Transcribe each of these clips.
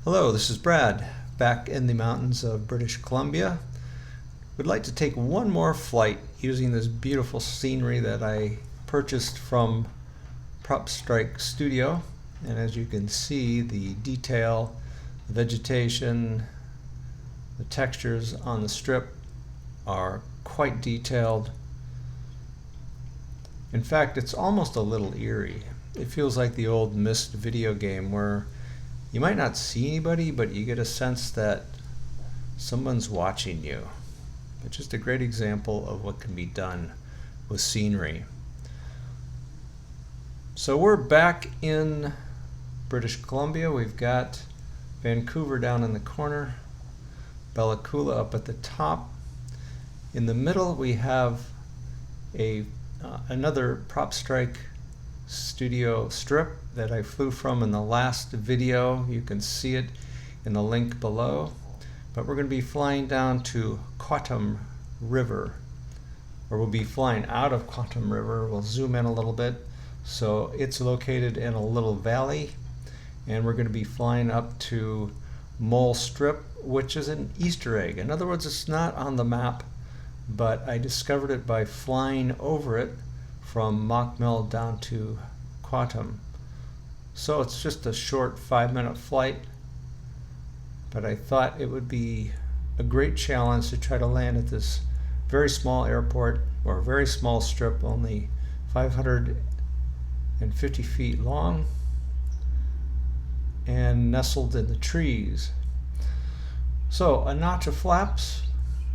Hello, this is Brad, back in the mountains of British Columbia. Would like to take one more flight using this beautiful scenery that I purchased from PropStrike Studio. And as you can see, the detail, the vegetation, the textures on the strip are quite detailed. In fact, it's almost a little eerie. It feels like the old Myst video game where you might not see anybody, but you get a sense that someone's watching you. It's just a great example of what can be done with scenery. So we're back in British Columbia. We've got Vancouver down in the corner, Bella Coola up at the top. In the middle we have another PropStrike Studio strip that I flew from in the last video. You can see it in the link below. But we're going to be flying down to Quantum River, or we'll be flying out of Quantum River. We'll zoom in a little bit. So it's located in a little valley, and we're going to be flying up to Mole Strip, which is an Easter egg. In other words, it's not on the map, but I discovered it by flying over it from Mockmill down to Quantum. So it's just a short 5-minute flight, but I thought it would be a great challenge to try to land at this very small airport, or a very small strip, only 550 feet long and nestled in the trees. So a notch of flaps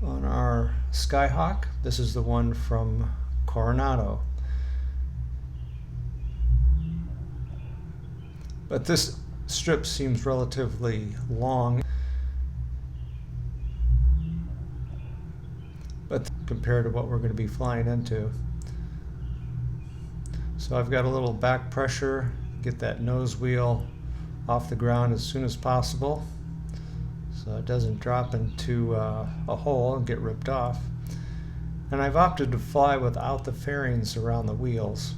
on our Skyhawk. This is the one from Coronado. But this strip seems relatively long, but compared to what we're going to be flying into. So I've got a little back pressure, get that nose wheel off the ground as soon as possible so it doesn't drop into a hole and get ripped off. And I've opted to fly without the fairings around the wheels.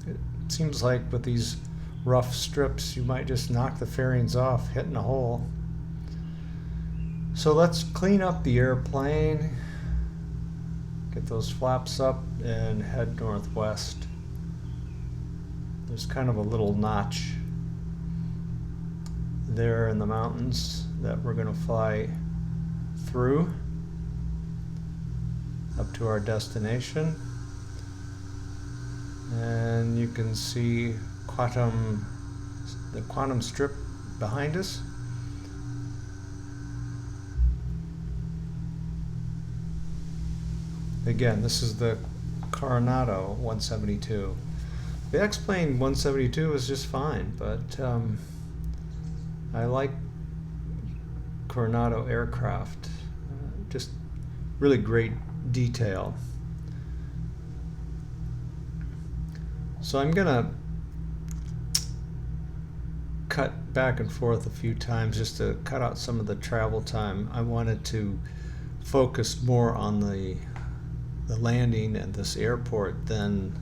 It seems like with these rough strips you might just knock the fairings off hitting a hole. So let's clean up the airplane, get those flaps up, and head northwest. There's kind of a little notch there in the mountains that we're going to fly through up to our destination. And you can see the Quantum Strip behind us. Again, this is the Coronado 172. The X-Plane 172 is just fine, but I like Coronado aircraft. Just really great detail. So I'm gonna cut back and forth a few times just to cut out some of the travel time. I wanted to focus more on the landing at this airport than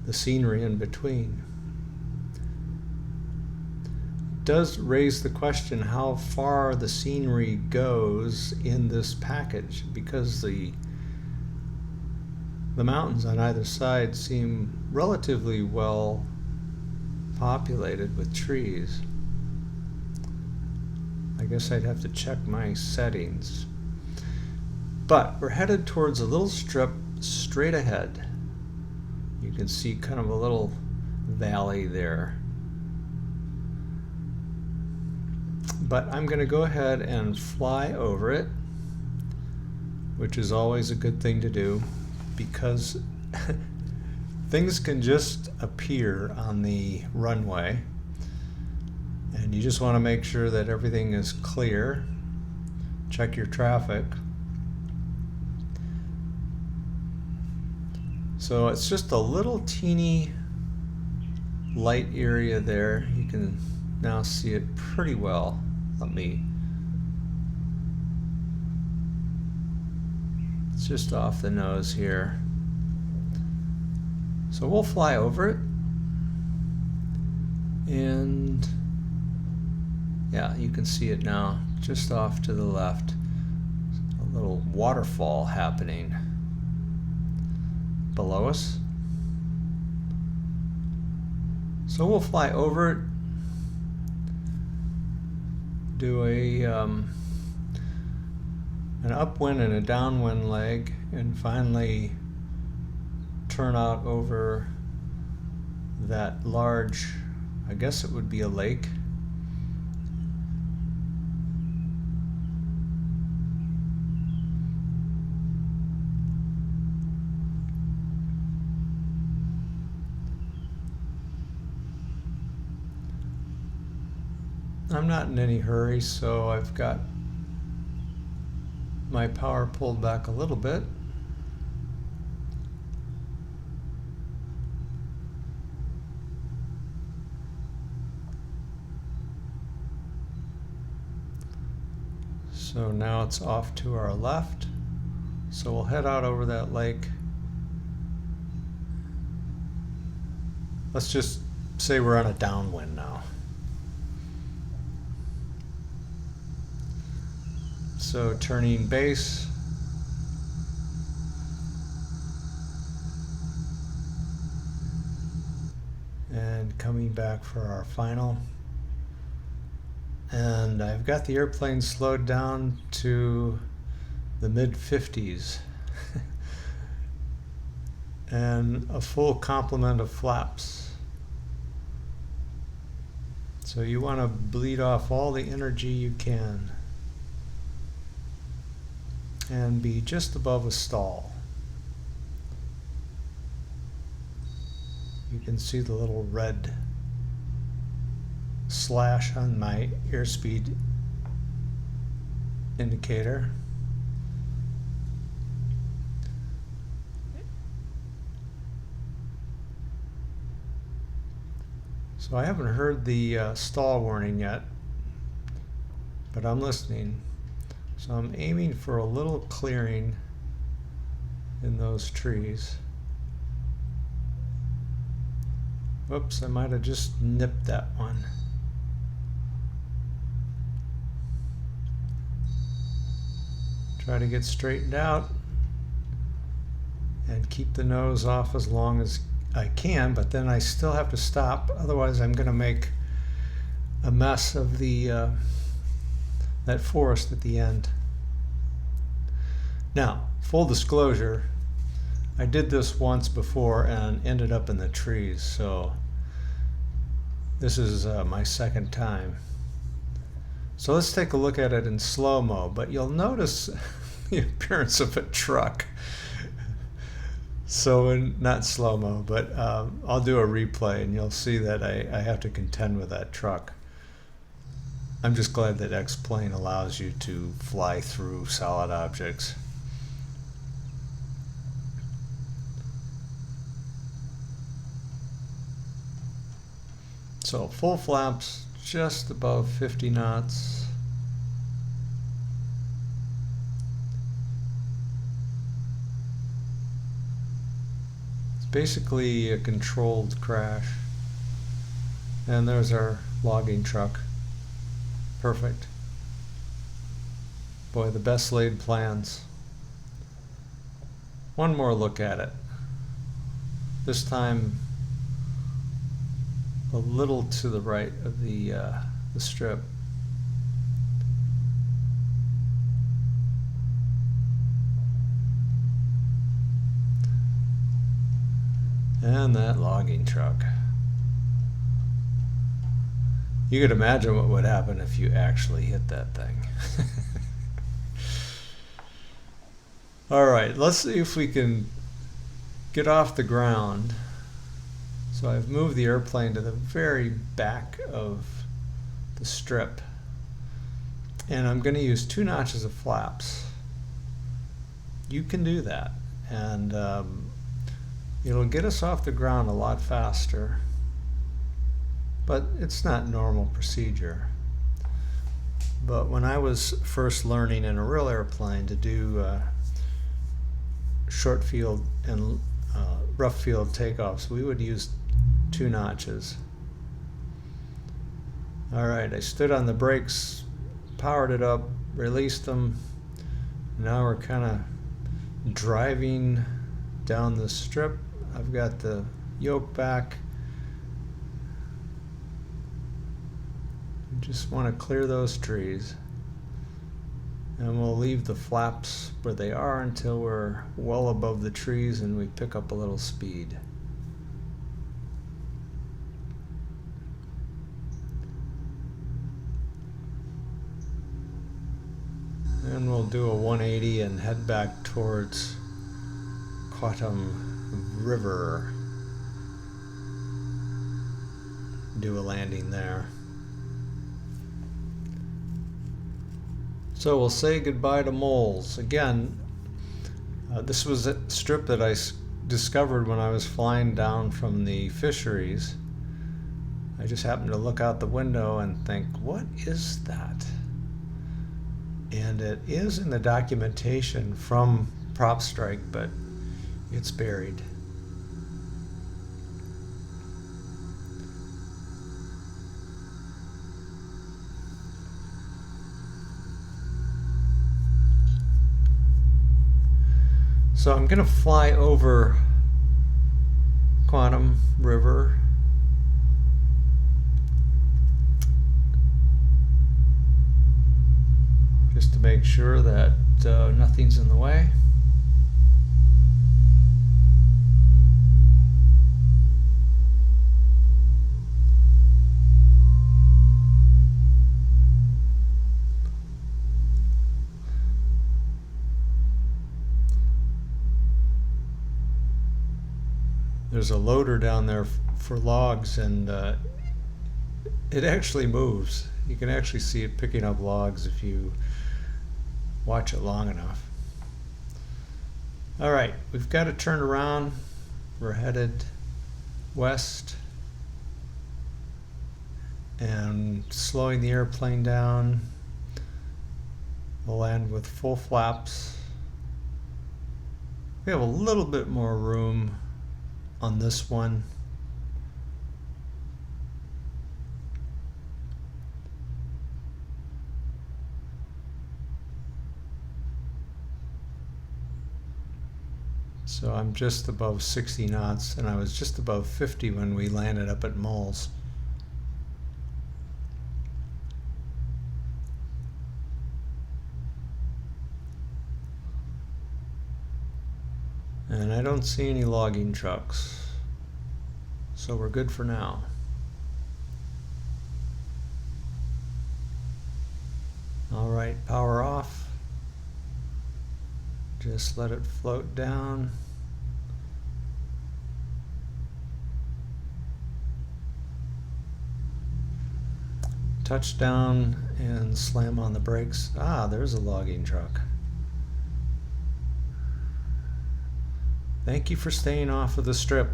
the scenery in between. It does raise the question how far the scenery goes in this package, because the mountains on either side seem relatively well populated with trees. I guess I'd have to check my settings. But we're headed towards a little strip straight ahead. You can see kind of a little valley there. But I'm going to go ahead and fly over it, which is always a good thing to do, because things can just appear on the runway, and you just want to make sure that everything is clear. Check your traffic. So it's just a little teeny light area there. You can now see it pretty well. It's just off the nose here. So we'll fly over it, and Yeah, you can see it now, just off to the left. A little waterfall happening below us. So we'll fly over it, do an upwind and a downwind leg, and finally turn out over that large, I guess it would be a lake. I'm not in any hurry, so I've got my power pulled back a little bit. So now it's off to our left. So we'll head out over that lake. Let's just say we're on a downwind now. So turning base. And coming back for our final. And I've got the airplane slowed down to the mid-50s. And a full complement of flaps. So you want to bleed off all the energy you can and be just above a stall. You can see the little red slash on my airspeed indicator. So I haven't heard the stall warning yet, but I'm listening. So I'm aiming for a little clearing in those trees. Whoops, I might have just nipped that one. Try to get straightened out and keep the nose off as long as I can, but then I still have to stop, otherwise I'm going to make a mess of the that forest at the end. Now, full disclosure, I did this once before and ended up in the trees, so this is my second time. So let's take a look at it in slow-mo, but you'll notice the appearance of a truck. So not slow-mo, but I'll do a replay and you'll see that I have to contend with that truck. I'm just glad that X-Plane allows you to fly through solid objects. So full flaps, just above 50 knots. It's basically a controlled crash. And there's our logging truck. Perfect. Boy, the best laid plans. One more look at it. This time a little to the right of the strip. And that logging truck. You could imagine what would happen if you actually hit that thing. All right, let's see if we can get off the ground. So I've moved the airplane to the very back of the strip. And I'm going to use 2 notches of flaps. You can do that. And it'll get us off the ground a lot faster. But it's not normal procedure. But when I was first learning in a real airplane to do short field and rough field takeoffs, we would use 2 notches. Alright, I stood on the brakes, powered it up, released them. Now we're kind of driving down the strip. I've got the yoke back. Just want to clear those trees. And we'll leave the flaps where they are until we're well above the trees and we pick up a little speed. And we'll do a 180 and head back towards Quattam River. Do a landing there. So we'll say goodbye to moles. Again, this was a strip that I discovered when I was flying down from the fisheries. I just happened to look out the window and think, what is that? And it is in the documentation from PropStrike, but it's buried. So I'm going to fly over Quattam River. Just to make sure that nothing's in the way. There's a loader down there for logs, and it actually moves. You can actually see it picking up logs if you watch it long enough. All right, we've got to turn around. We're headed west and slowing the airplane down. We'll land with full flaps. We have a little bit more room on this one. So I'm just above 60 knots, and I was just above 50 when we landed up at Moles. And I don't see any logging trucks, so we're good for now. All right, power off. Just let it float down. Touchdown and slam on the brakes. Ah, there's a logging truck. Thank you for staying off of the strip.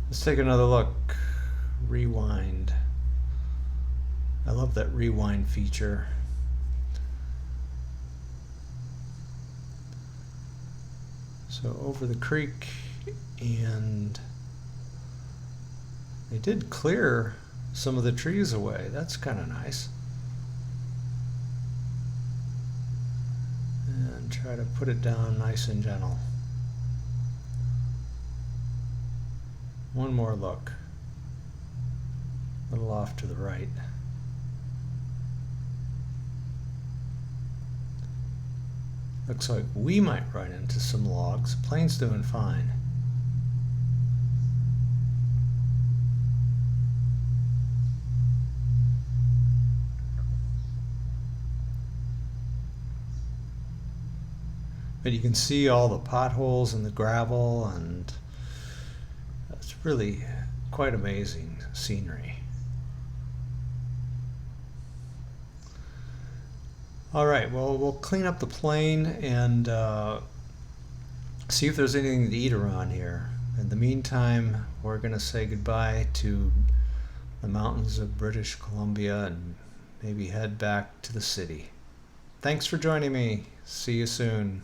Let's take another look. Rewind. I love that rewind feature. So over the creek, and they did clear some of the trees away. That's kind of nice. And try to put it down nice and gentle. One more look. A little off to the right. Looks like we might run into some logs. Plane's doing fine. But you can see all the potholes and the gravel, and it's really quite amazing scenery. All right, well, we'll clean up the plane and see if there's anything to eat around here. In the meantime, we're going to say goodbye to the mountains of British Columbia and maybe head back to the city. Thanks for joining me. See you soon.